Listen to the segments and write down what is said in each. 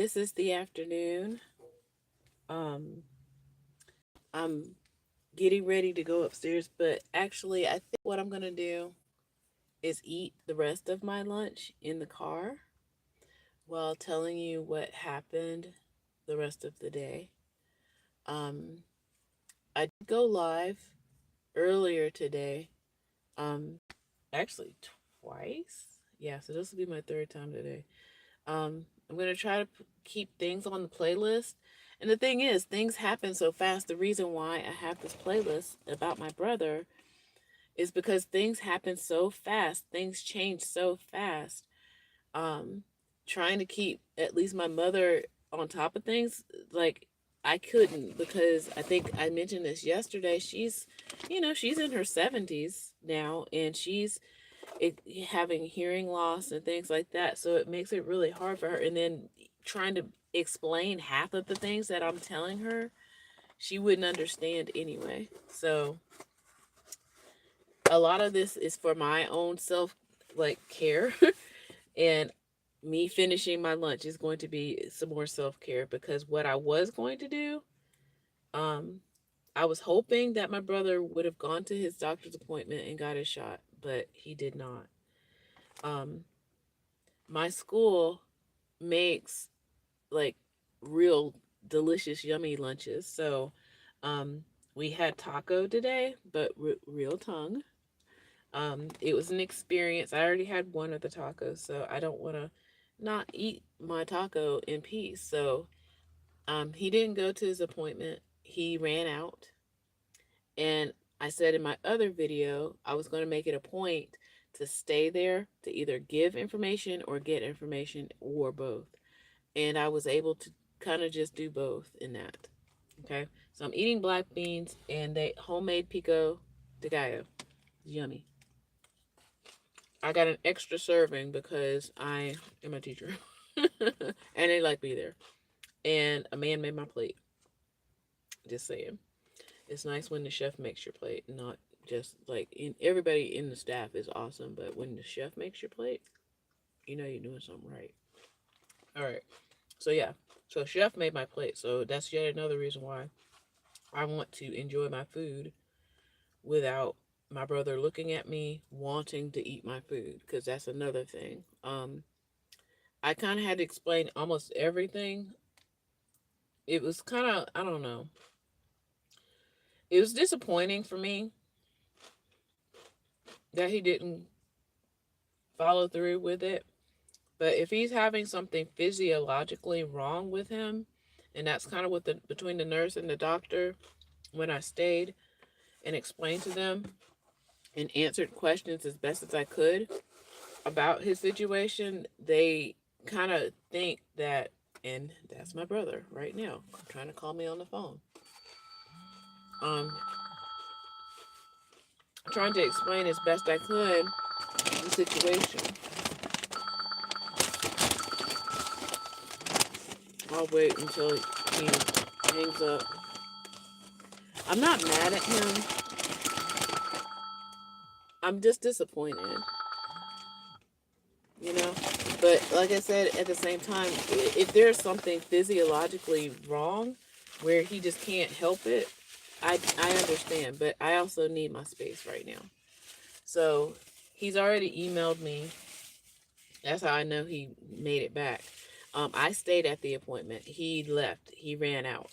This is the afternoon. Um, I'm getting ready to go upstairs, but actually, I think what I'm gonna do is eat the rest of my lunch in the car while telling you what happened the rest of the day. Um, I did go live earlier today. Um, actually twice. Yeah, so this will be my third time today. I'm gonna try to keep things on the playlist. And the thing is, things happen so fast. The reason why I have this playlist about my brother is because things happen so fast. Things change so fast. Um, Trying to keep at least my mother on top of things, like I couldn't because I think I mentioned this yesterday. She's in her 70s now, and having hearing loss and things like that. So it makes it really hard for her. And then trying to explain half of the things that I'm telling her, she wouldn't understand anyway. So a lot of this is for my own self, like care. And me finishing my lunch is going to be some more self care because what I was going to do, um, I was hoping that my brother would have gone to his doctor's appointment and got his shot, but he did not. Um, my school makes like real delicious, yummy lunches. So, um, we had taco today, but real tongue. It was an experience. I already had one of the tacos, so I don't want to not eat my taco in peace. So, he didn't go to his appointment. He ran out, and I said in my other video, I was going to make it a point to stay there to either give information or get information or both. And I was able to kind of just do both in that. Okay, so I'm eating black beans and they homemade pico de gallo. Yummy. I got an extra serving because I am a teacher, and they like me there. And a man made my plate. Just saying, it's nice when the chef makes your plate, not just like everybody in the staff is awesome, but when the chef makes your plate, you know you're doing something right. All right, so yeah, so chef made my plate, so that's yet another reason why I want to enjoy my food without my brother looking at me wanting to eat my food, because that's another thing. I kind of had to explain almost everything. It was kind of, I don't know, it was disappointing for me that he didn't follow through with it. But if he's having something physiologically wrong with him, and that's kind of what the between the nurse and the doctor, when I stayed and explained to them and answered questions as best as I could about his situation, they kind of think that, and that's my brother right now trying to call me on the phone. Um, Trying to explain as best I could the situation. I'll wait until he hangs up. I'm not mad at him. I'm just disappointed, you know? But like I said, at the same time, if there's something physiologically wrong where he just can't help it, I understand. But I also need my space right now. So he's already emailed me. That's how I know he made it back. I stayed at the appointment. He left. He ran out.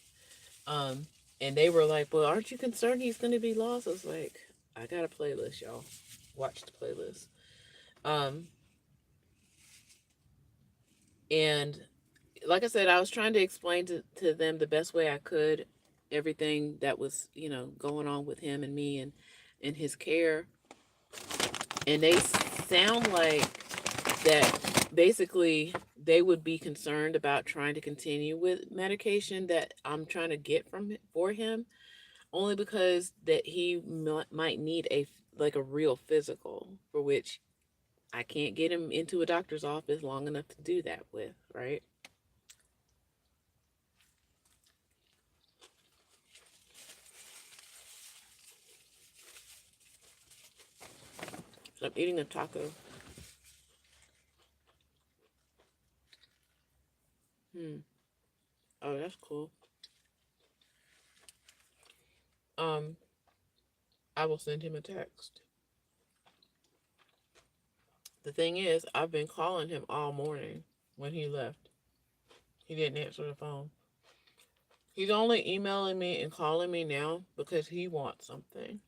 Um, and they were like, "Well, aren't you concerned he's going to be lost?" I was like, "I got a playlist, y'all. Watch the playlist." Um, and like I said, I was trying to explain to them the best way I could everything that was, going on with him and me and his care. And they sound like that basically they would be concerned about trying to continue with medication that I'm trying to get for him, only because that he might need a real physical, for which I can't get him into a doctor's office long enough to do that with, right? So I'm eating a taco. Hmm. Oh, that's cool. Um, I will send him a text. The thing is, I've been calling him all morning when he left. He didn't answer the phone. He's only emailing me and calling me now because he wants something.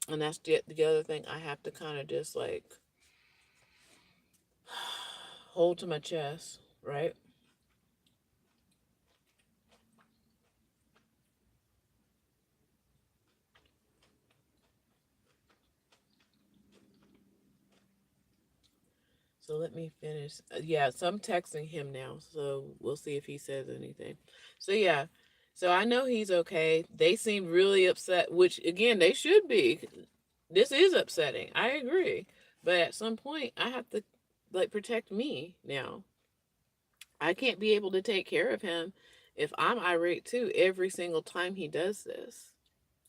And that's the other thing I have to kind of just like hold to my chest, right? So let me finish. Yeah, so I'm texting him now. So we'll see if he says anything. So yeah. So I know he's okay. They seem really upset, which again, they should be. This is upsetting. I agree. But at some point, I have to like protect me now. I can't be able to take care of him if I'm irate too every single time he does this.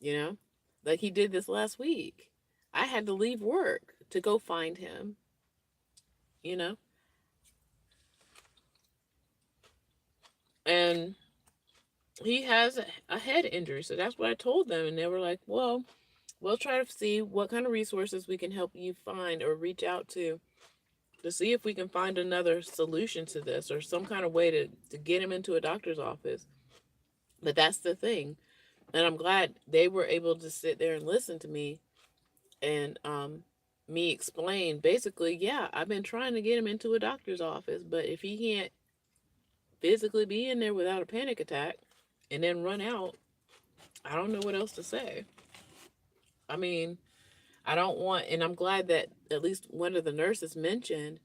You know? Like he did this last week. I had to leave work to go find him, you know? And he has a head injury. So that's what I told them. And they were like, well, we'll try to see what kind of resources we can help you find or reach out to see if we can find another solution to this or some kind of way to get him into a doctor's office. But that's the thing. And I'm glad they were able to sit there and listen to me and me explain basically, yeah, I've been trying to get him into a doctor's office, but if he can't physically be in there without a panic attack and then run out, I don't know what else to say. I mean, I don't want, and I'm glad that at least one of the nurses mentioned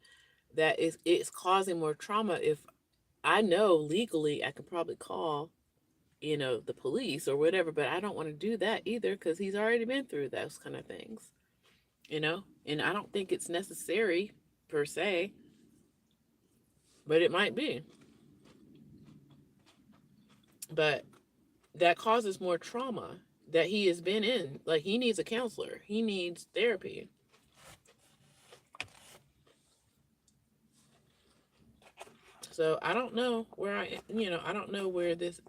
that it's causing more trauma. If I know legally, I could probably call, the police or whatever, but I don't want to do that either because he's already been through those kind of things, and I don't think it's necessary per se, but it might be. But that causes more trauma that he has been in. Like he needs a counselor, he needs therapy. So I don't know where I don't know where this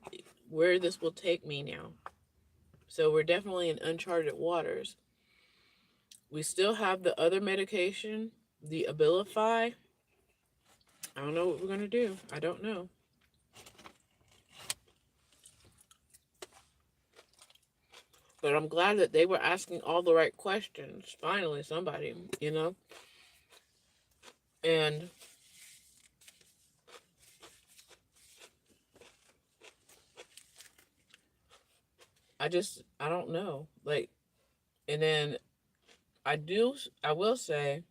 will take me now. So we're definitely in uncharted waters. We still have the other medication, the Abilify. I don't know what we're gonna do. I don't know. But I'm glad that they were asking all the right questions. Finally, somebody, and I don't know. Like, and then I will say,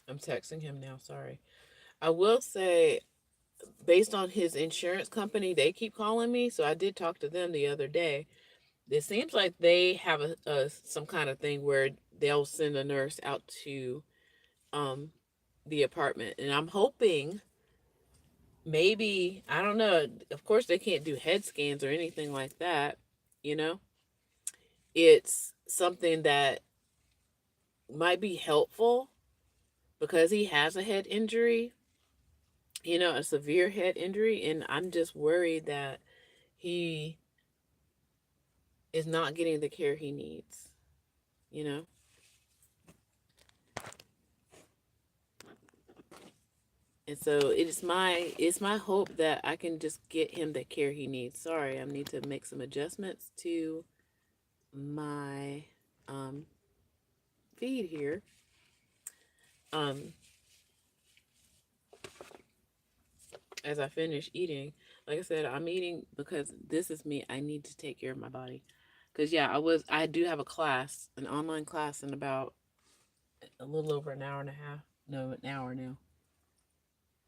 I'm texting him now. Sorry. I will say, based on his insurance company, they keep calling me. So I did talk to them the other day. It seems like they have a some kind of thing where they'll send a nurse out to um the apartment, and I'm hoping maybe I don't know. Of course, they can't do head scans or anything like that. You know, it's something that might be helpful because he has a head injury. A severe head injury, and I'm just worried that he is not getting the care he needs. You know. And so it's my hope that I can just get him the care he needs. Sorry, I need to make some adjustments to my um feed here. Um as I finish eating, like I said, I'm eating because this is me. I need to take care of my body. Cuz yeah, I do have a class, an online class in about a little over an hour and a half. No, an hour now.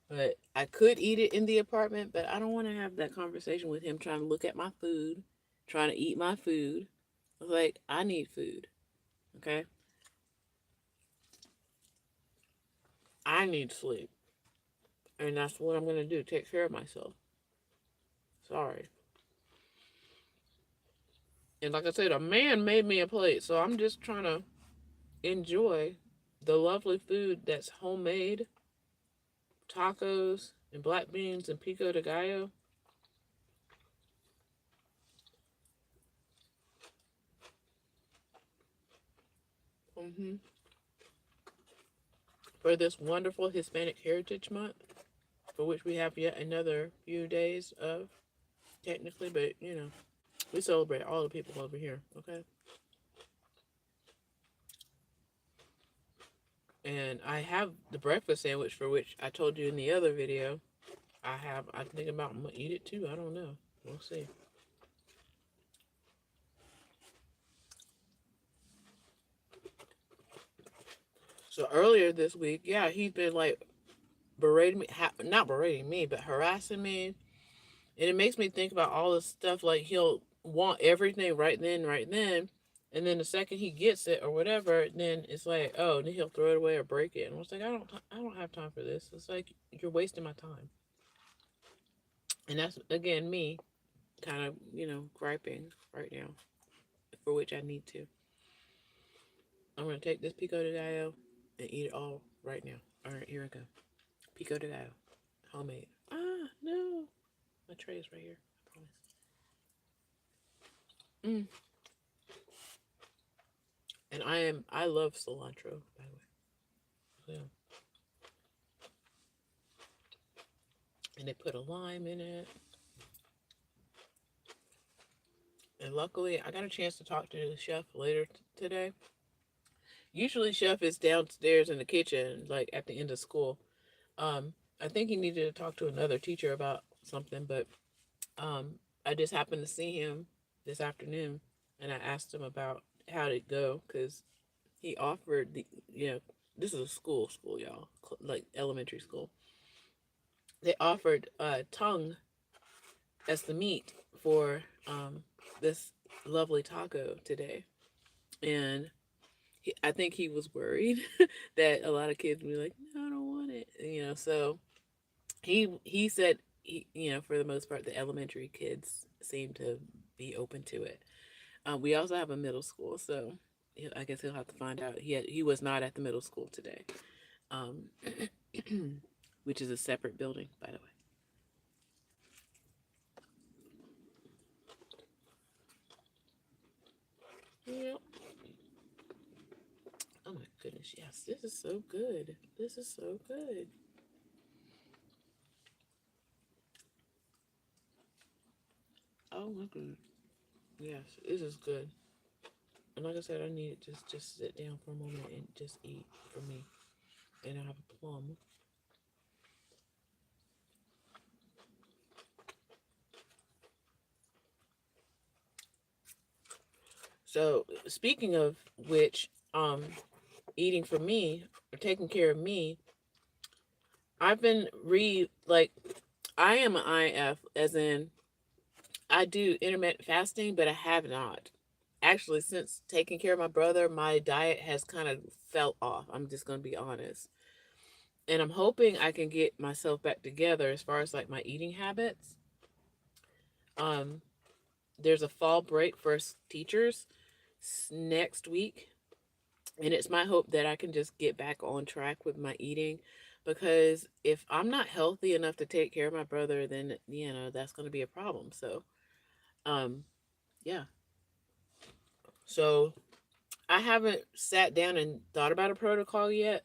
But I could eat it in the apartment, but I don't want to have that conversation with him trying to look at my food, trying to eat my food. Like, I need food, okay? I need sleep. And that's what I'm going to do, take care of myself. Sorry. And like I said, a man made me a plate, so I'm just trying to enjoy the lovely food that's homemade, tacos and black beans and pico de gallo. hmm For this wonderful Hispanic Heritage Month, for which we have yet another few days of, technically, but we celebrate all the people over here, okay? And I have the breakfast sandwich for which I told you in the other video. I'm thinking about I'm gonna eat it too. I don't know. We'll see. So earlier this week, yeah, he's been like berating me, not berating me, but harassing me. And it makes me think about all this stuff. Like he'll want everything right then, right then. And then the second he gets it or whatever, then it's like, oh, then he'll throw it away or break it. And I was like, I don't have time for this. It's like you're wasting my time. And that's again me, kind of griping right now, for which I need to. I'm gonna take this pico de gallo and eat it all right now. All right, here I go. Pico de gallo, homemade. Ah, no, my tray is right here. I promise. Mm. And I love cilantro, by the way. Yeah. And they put a lime in it. And luckily, I got a chance to talk to the chef later today. Usually, chef is downstairs in the kitchen, like at the end of school. I think he needed to talk to another teacher about something, but I just happened to see him this afternoon, and I asked him about how it go because he offered this is a school y'all, like elementary school. They offered tongue as the meat for this lovely taco today, and I think he was worried that a lot of kids would be like, no, I don't want it, So he said for the most part the elementary kids seem to be open to it. We also have a middle school, so I guess he'll have to find out. He was not at the middle school today, um, which is a separate building, by the way. Yeah. Oh my goodness, yes, this is so good. This is so good. Oh my goodness, yes, this is good. And like I said, I need to just sit down for a moment and just eat for me. And I have a plum. So speaking of which, eating for me or taking care of me, I've been I am an IF, as in I do intermittent fasting, but I have not. Actually, since taking care of my brother, my diet has kind of fell off. I'm just going to be honest. And I'm hoping I can get myself back together as far as like my eating habits. Um, there's a fall break for teachers next week, and it's my hope that I can just get back on track with my eating, because if I'm not healthy enough to take care of my brother, then that's going to be a problem. So, um, yeah. So I haven't sat down and thought about a protocol yet,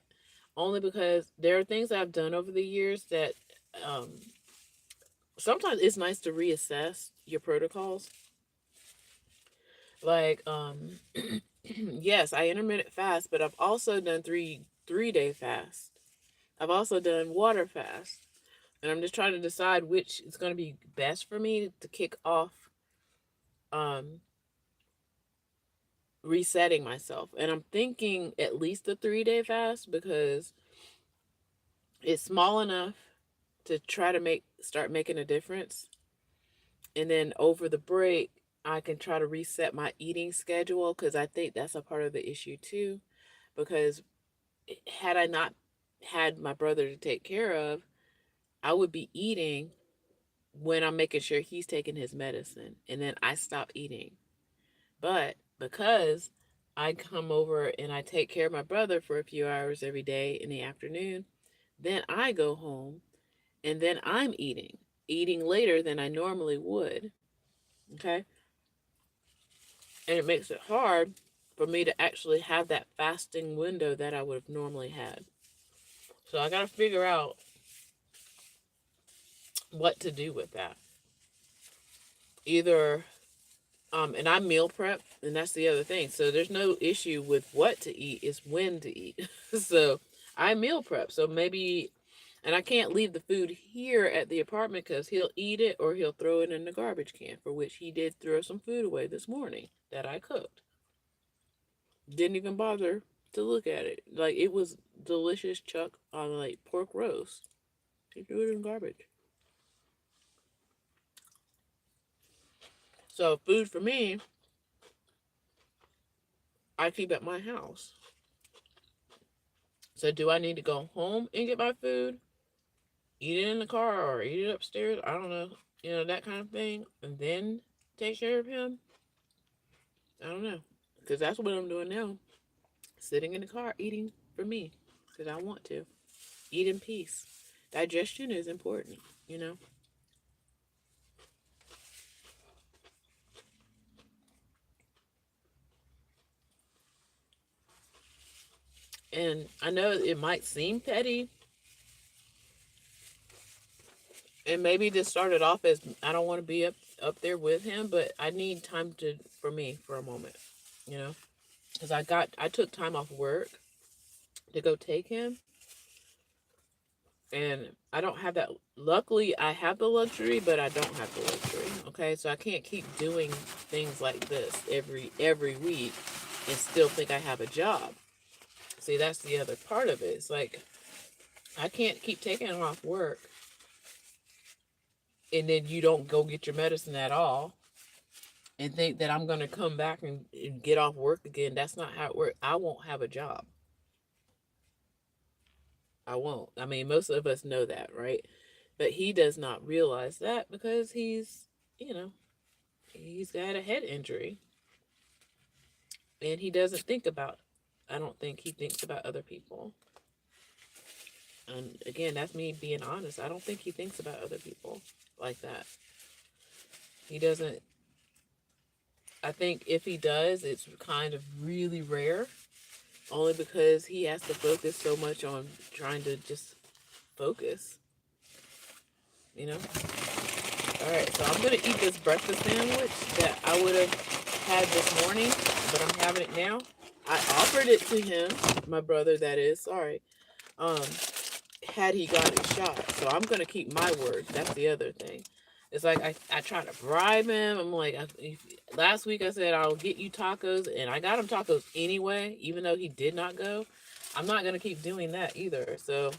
only because there are things I've done over the years that um, sometimes it's nice to reassess your protocols. Like, yes, I intermittent fast, but I've also done three-day fast. I've also done water fast, and I'm just trying to decide which is going to be best for me to kick off um, resetting myself. And I'm thinking at least a 3-day fast because it's small enough to try to start making a difference. And then over the break, I can try to reset my eating schedule, because I think that's a part of the issue too. Because had I not had my brother to take care of, I would be eating when I'm making sure he's taking his medicine, and then I stop eating. But because I come over and I take care of my brother for a few hours every day in the afternoon, then I go home and then I'm eating later than I normally would. Okay. And it makes it hard for me to actually have that fasting window that I would have normally had. So I got to figure out what to do with that. Either, and I meal prep, and that's the other thing. So there's no issue with what to eat, it's when to eat. So I meal prep. So maybe, and I can't leave the food here at the apartment because he'll eat it or he'll throw it in the garbage can, for which he did throw some food away this morning that I cooked. Didn't even bother to look at it. Like, it was delicious chuck on like pork roast. He threw it in garbage. So food for me, I keep at my house. So do I need to go home and get my food, eat it in the car, or eat it upstairs? I don't know. That kind of thing. And then take care of him? I don't know. Because that's what I'm doing now. Sitting in the car eating for me. Because I want to. Eat in peace. Digestion is important, you know? And I know it might seem petty, and maybe this started off as I don't want to be up there with him, but I need time to for me for a moment, you know, because I took time off work to go take him, and I don't have that. Luckily, I have the luxury, but I don't have the luxury. Okay, so I can't keep doing things like this every week and still think I have a job. See, that's the other part of it. It's like I can't keep taking him off work and then you don't go get your medicine at all and think that I'm going to come back and get off work again. That's not how it works. I won't have a job. I won't. I mean, most of us know that, right? But he does not realize that because you know, he's got a head injury and he doesn't think about, I don't think he thinks about other people. And again, that's me being honest. I don't think he thinks about other people like that. He doesn't. I think if he does, it's kind of really rare, only because he has to focus so much on trying to just focus, you know? All right, so I'm going to eat this breakfast sandwich that I would have had this morning, but I'm having it now. I offered it to him, my brother, that is, sorry, um, had he got his shot. So I'm going to keep my word. That's the other thing. It's like I try to bribe him. I'm like, last week I said I'll get you tacos, and I got him tacos anyway, even though he did not go. I'm not going to keep doing that either. So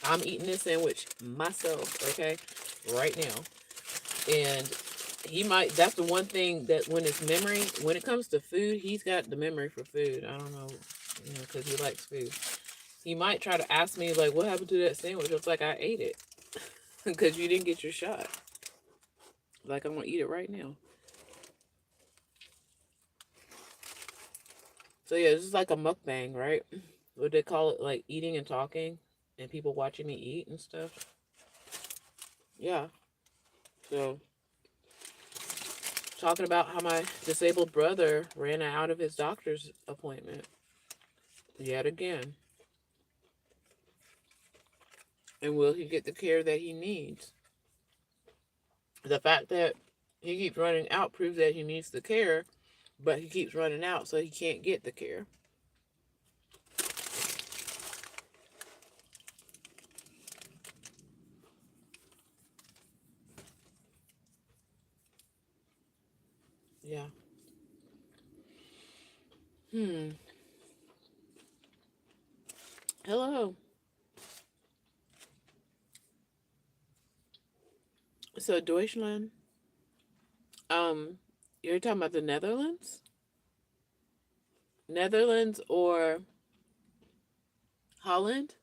I'm eating this sandwich myself, okay, right now. And that's the one thing that when it comes to food, he's got the memory for food. I don't know, because he likes food. He might try to ask me, like, what happened to that sandwich? I was like, I ate it because you didn't get your shot. Like, I'm going to eat it right now. So, yeah, this is like a mukbang, right? What they call it, like eating and talking and people watching me eat and stuff. Yeah. So, talking about how my disabled brother ran out of his doctor's appointment yet again. And will he get the care that he needs? The fact that he keeps running out proves that he needs the care, but he keeps running out, so he can't get the care. Yeah. Hmm. Hello. So Deutschland. Um, you're talking about the Netherlands? Netherlands or Holland?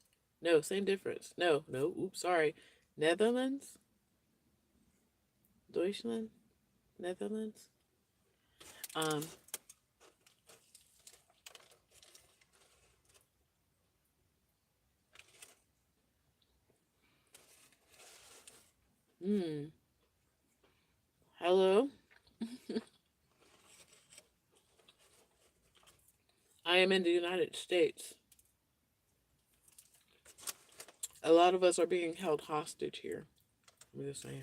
No, same difference. No, no. Oops, sorry. Netherlands? Deutschland? Netherlands? Um, hmm. Hello. I am in the United States. A lot of us are being held hostage here. I'm just saying.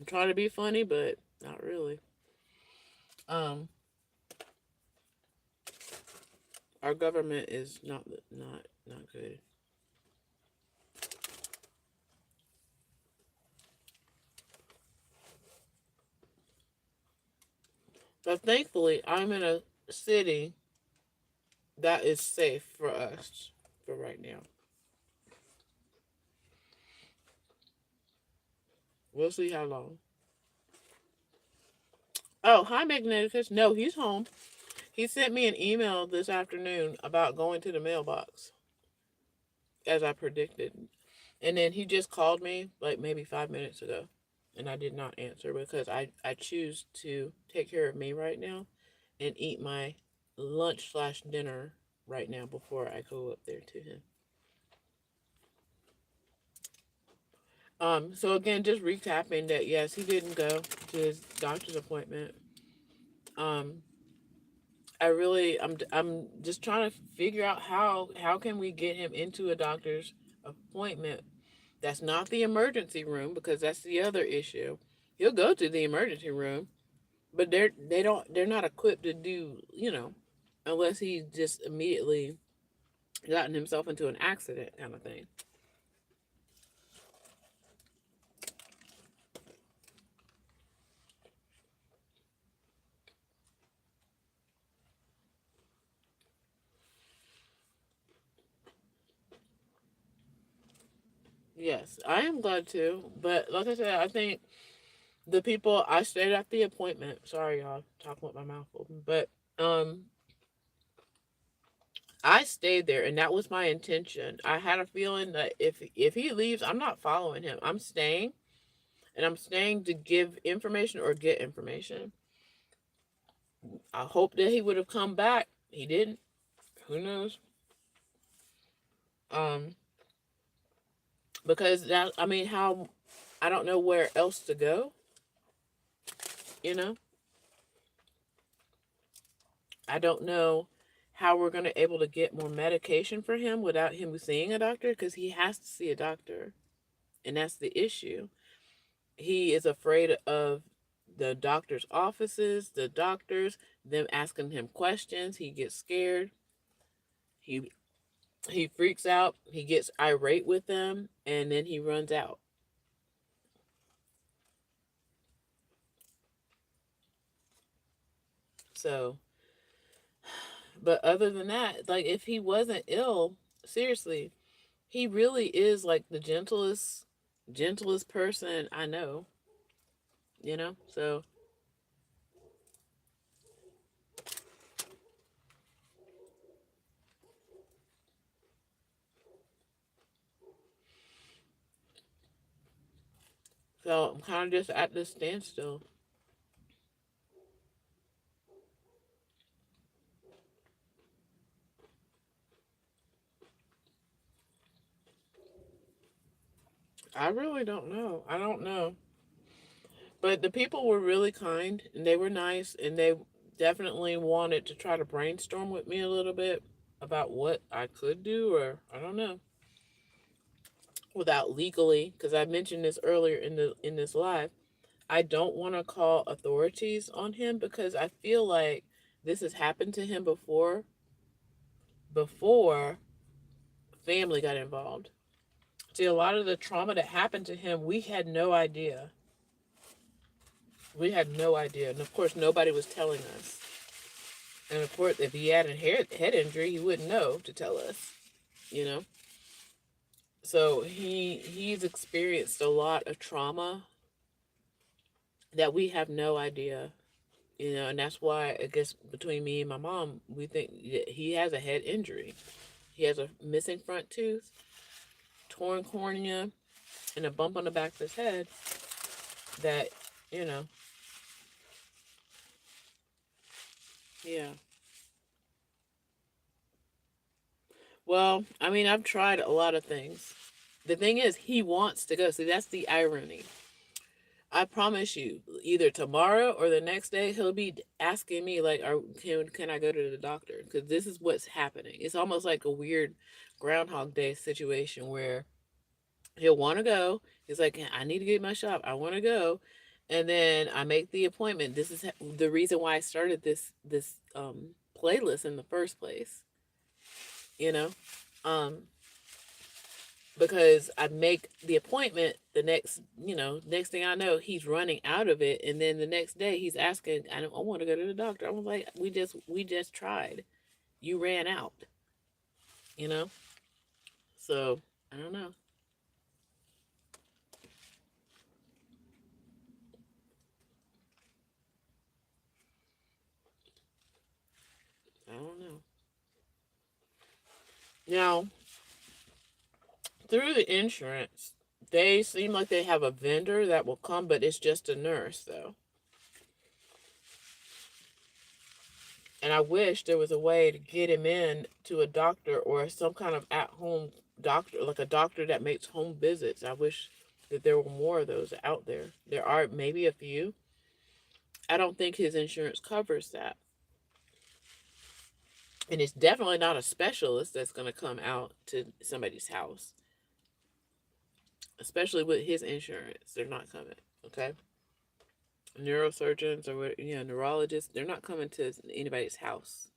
I'm trying to be funny, but not really. Um, our government is not good. But thankfully, I'm in a city that is safe for us for right now. We'll see how long. Oh, hi, Magneticus. No, he's home. He sent me an email this afternoon about going to the mailbox, as I predicted. And then he just called me like maybe 5 minutes ago. And I did not answer because I choose to take care of me right now and eat my lunch slash dinner right now before I go up there to him. So again, just recapping that yes, he didn't go to his doctor's appointment. Um, I'm just trying to figure out how can we get him into a doctor's appointment that's not the emergency room because that's the other issue. He'll go to the emergency room, but they're not equipped to do, unless he just immediately gotten himself into an accident kind of thing. Yes, I am glad too. But like I said, I think the people I stayed at the appointment. Sorry, y'all, talking with my mouth open. But I stayed there, and that was my intention. I had a feeling that if he leaves, I'm not following him. I'm staying, and I'm staying to give information or get information. I hope that he would have come back. He didn't. Who knows? Um, because that I mean, how I don't know where else to go. You know, I don't know how we're gonna able to get more medication for him without him seeing a doctor because he has to see a doctor, and that's the issue. He is afraid of the doctor's offices, the doctors, them asking him questions. He gets scared. He he freaks out. He gets irate with them, and then he runs out. So, but other than that, like if he wasn't ill, seriously, he really is like the gentlest person I know. So I'm kind of just at this standstill. I really don't know. I don't know. But the people were really kind and they were nice and they definitely wanted to try to brainstorm with me a little bit about what I could do or I don't know without legally because I mentioned this earlier in this live. I don't want to call authorities on him because I feel like this has happened to him before family got involved. See, a lot of the trauma that happened to him, we had no idea. We had no idea. And of course, nobody was telling us. And of course, if he had a head injury, he wouldn't know to tell us, you know? So he's experienced a lot of trauma that we have no idea, and that's why I guess between me and my mom, we think that he has a head injury. He has a missing front tooth, torn cornea, and a bump on the back of his head that, you know, Yeah. Well, I mean, I've tried a lot of things. The thing is, he wants to go. See, that's the irony. I promise you, either tomorrow or the next day, he'll be asking me like, can I go to the doctor?" Because this is what's happening. It's almost like a weird Groundhog Day situation where he'll want to go. He's like, "I need to get my shot. I want to go," and then I make the appointment. This is the reason why I started this playlist in the first place. You know, um, because I make the appointment the next thing I know, he's running out of it. And then the next day he's asking, I want to go to the doctor. I was like, we just tried. You ran out, you know? So I don't know. I don't know. Now, through the insurance, they seem like they have a vendor that will come, but it's just a nurse though. And I wish there was a way to get him in to a doctor or some kind of at home doctor, like a doctor that makes home visits. I wish that there were more of those out there. There are maybe a few. I don't think his insurance covers that. And it's definitely not a specialist that's going to come out to somebody's house, especially with his insurance. They're not coming. Okay. Neurosurgeons or neurologists, they're not coming to anybody's house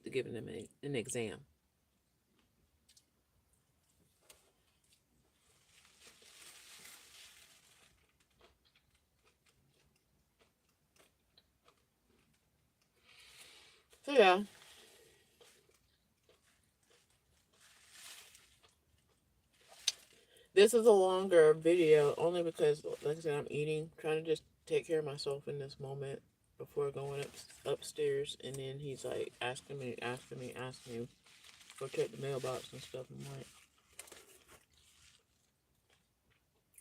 to give them an exam. So yeah, this is a longer video only because, like I said, I'm eating, trying to just take care of myself in this moment before going upstairs. And then he's like asking me for check the mailbox and stuff. I'm like,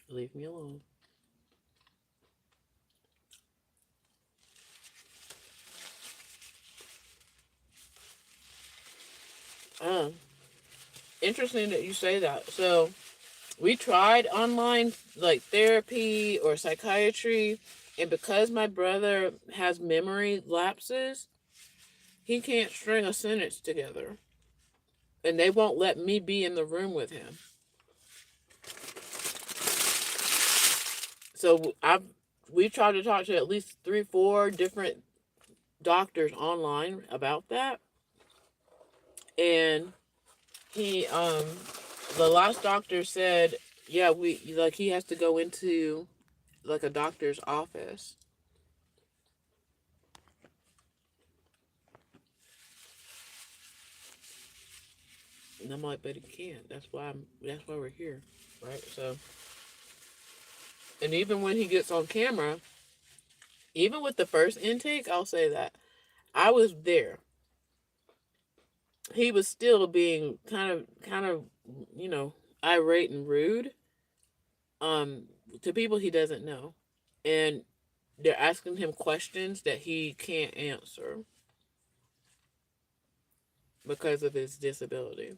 leave me alone. Um, Interesting that you say that. So we tried online like therapy or psychiatry, and because my brother has memory lapses, he can't string a sentence together, and they won't let me be in the room with him. So we tried to talk to at least 3, 4 different doctors online about that, and he the last doctor said, yeah, we like he has to go into like a doctor's office. And I'm like, but he can't. That's why we're here. Right? So, and even when he gets on camera, even with the first intake, I'll say that I was there. He was still being kind of, you know, irate and rude um to people he doesn't know. And they're asking him questions that he can't answer because of his disability.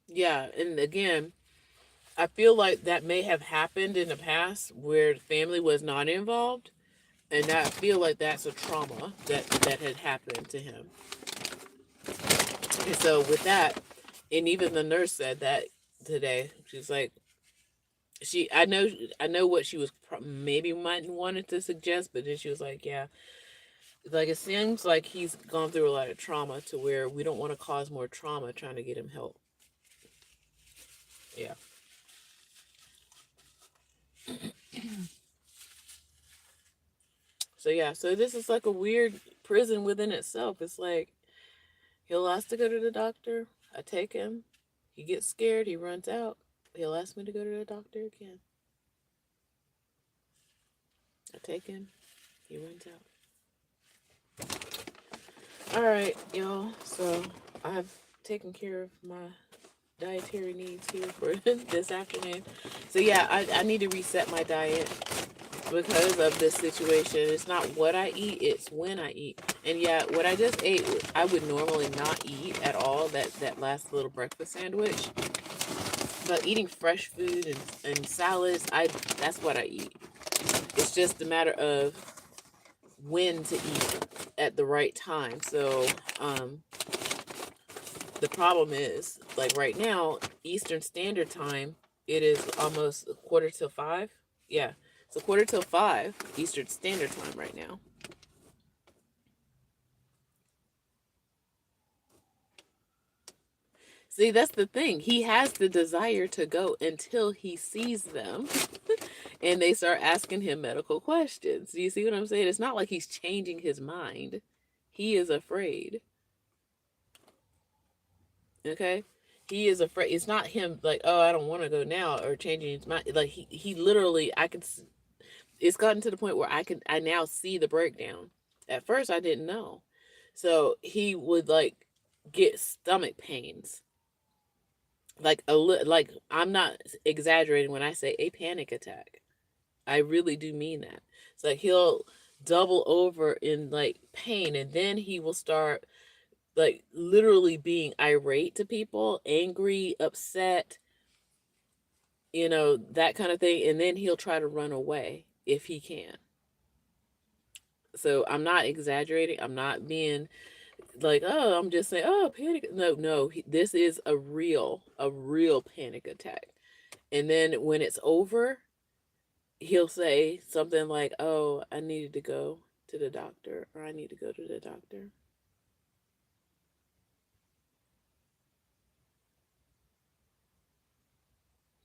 Yeah, and again, I feel like that may have happened in the past where the family was not involved, and I feel like that's a trauma that had happened to him. And so with that, and even the nurse said that today. She's like, I know what she was maybe might wanted to suggest, but then she was like, yeah, like it seems like he's gone through a lot of trauma to where we don't want to cause more trauma trying to get him help. Yeah. So yeah, so this is like a weird prison within itself. It's like he'll ask to go to the doctor. I take him. He gets scared. He runs out. He'll ask me to go to the doctor again. I take him. He runs out. All right, y'all. So I've taken care of my dietary needs here for this afternoon. So yeah, I need to reset my diet. because of this situation. It's not what I eat, it's when I eat. And yeah, what I just ate, I would normally not eat at all, that last little breakfast sandwich. But eating fresh food and salads, that's what I eat. It's just a matter of when to eat at the right time. So, the problem is, like right now, Eastern Standard Time, it is almost a quarter till 5. Yeah, it's a quarter till 5 Eastern Standard Time right now. See, that's the thing. He has the desire to go until he sees them and they start asking him medical questions. Do you see what I'm saying? It's not like he's changing his mind. He is afraid. Okay? He is afraid. It's not him like, oh, I don't want to go now, or changing his mind. Like he literally, it's gotten to the point where I now see the breakdown. At first I didn't know. So he would like get stomach pains. Like I'm not exaggerating when I say a panic attack. I really do mean that. It's like he'll double over in like pain, and then he will start like literally being irate to people, angry, upset, that kind of thing, and then he'll try to run away if he can. So I'm not exaggerating. I'm not being like, oh, I'm just saying, oh, panic. No, no, this is a real panic attack. And then when it's over, he'll say something like, oh, I needed to go to the doctor, or I need to go to the doctor.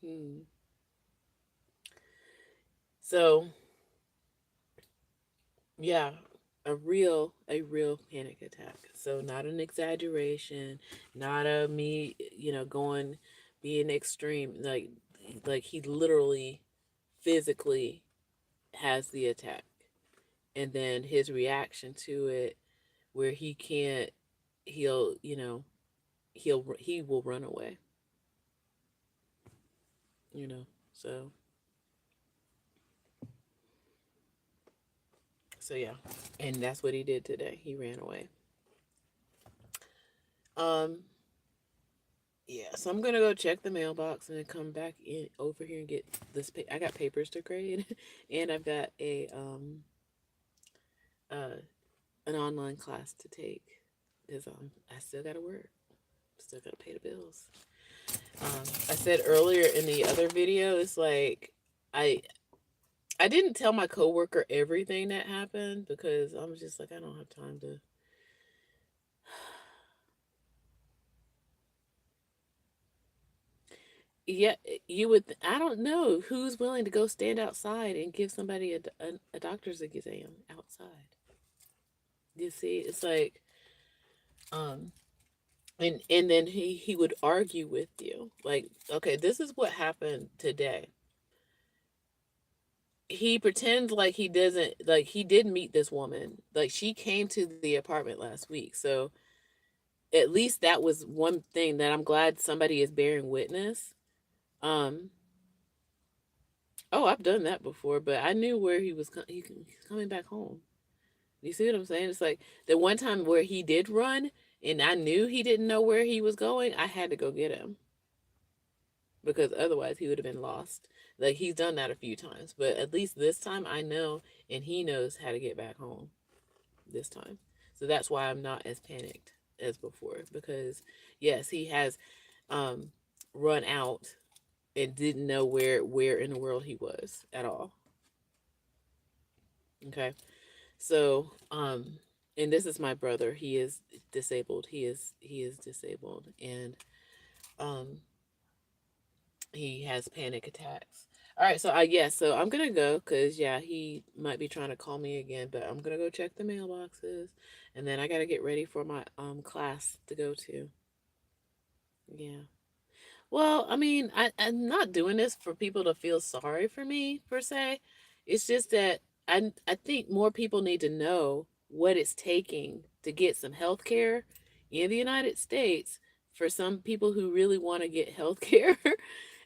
Hmm. So, yeah, a real panic attack. So not an exaggeration, not a me, going being extreme. Like he literally physically has the attack, and then his reaction to it, where he can't, he'll, he will run away. you know so so yeah, and that's what he did today. He ran away. um yeah, so I'm gonna go check the mailbox and then come back in over here and get this I got papers to grade and I've got a uh an online class to take because I still gotta work, still gotta pay the bills. I said earlier in the other video, it's like I I didn't tell my coworker everything that happened because I was just like, I don't have time to. Yeah, you would. I don't know who's willing to go stand outside and give somebody a doctor's exam outside. You see, it's like, um, and then he would argue with you, like, okay, this is what happened today. He pretends like he doesn't, like he did meet this woman, like she came to the apartment last week, so at least that was one thing that I'm glad somebody is bearing witness. Um, oh, I've done that before, but I knew where he's coming back home. You see what I'm saying? It's like the one time where he did run, and I knew he didn't know where he was going. I had to go get him because otherwise he would have been lost. Like he's done that a few times, but at least this time I know, and he knows how to get back home this time. So that's why I'm not as panicked as before, because yes, he has um run out and didn't know where in the world he was at all. Okay. So, and this is my brother. He is disabled. He is disabled, and um he has panic attacks. All right, so I yes, so I'm gonna go because yeah, he might be trying to call me again, but I'm gonna go check the mailboxes, and then I gotta get ready for my class to go to. Yeah. Well, I mean, I'm not doing this for people to feel sorry for me per se. It's just that I think more people need to know what it's taking to get some health care in the United States for some people who really want to get health care.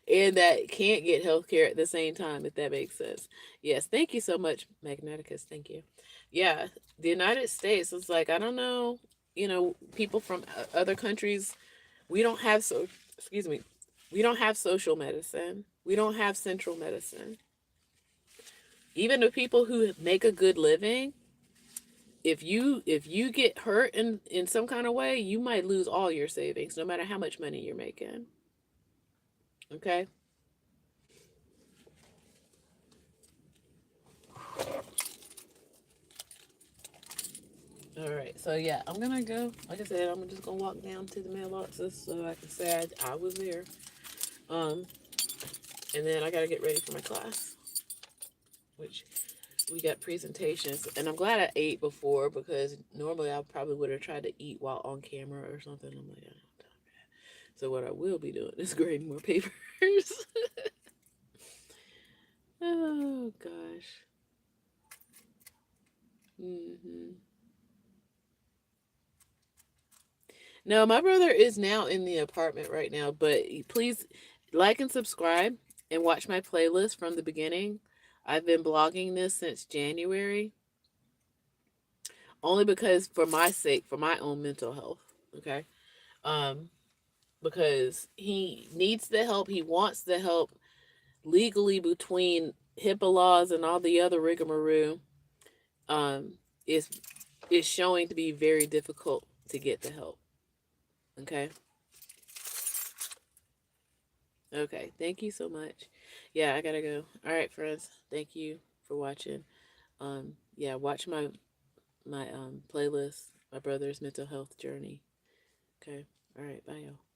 and that can't get health care at the same time, if that makes sense. Yes, thank you so much, Magneticus. Thank you. Yeah, the United States is like, I don't know, people from other countries, we don't have excuse me, we don't have social medicine. We don't have central medicine. Even the people who make a good living, if you get hurt in some kind of way, you might lose all your savings, no matter how much money you're making. Okay. All right. So yeah, I'm gonna go. Like I said, I'm just gonna walk down to the mailboxes so I can say I was there. Um, and then I gotta get ready for my class, which we got presentations. And I'm glad I ate before, because normally I probably would have tried to eat while on camera or something. I'm like, I don't have time for that. So what I will be doing is grading more papers. Oh gosh. Hmm. No, my brother is now in the apartment right now, but please like and subscribe and watch my playlist from the beginning. I've been blogging this since January, only because for my sake, for my own mental health. Okay. Um, because he needs the help, he wants the help legally between HIPAA laws and all the other rigmarole. Um, is showing to be very difficult to get the help. Okay. Okay. Thank you so much. Yeah, I gotta go. All right, friends. Thank you for watching. Yeah, watch my playlist, my brother's mental health journey. Okay. All right. Bye, y'all.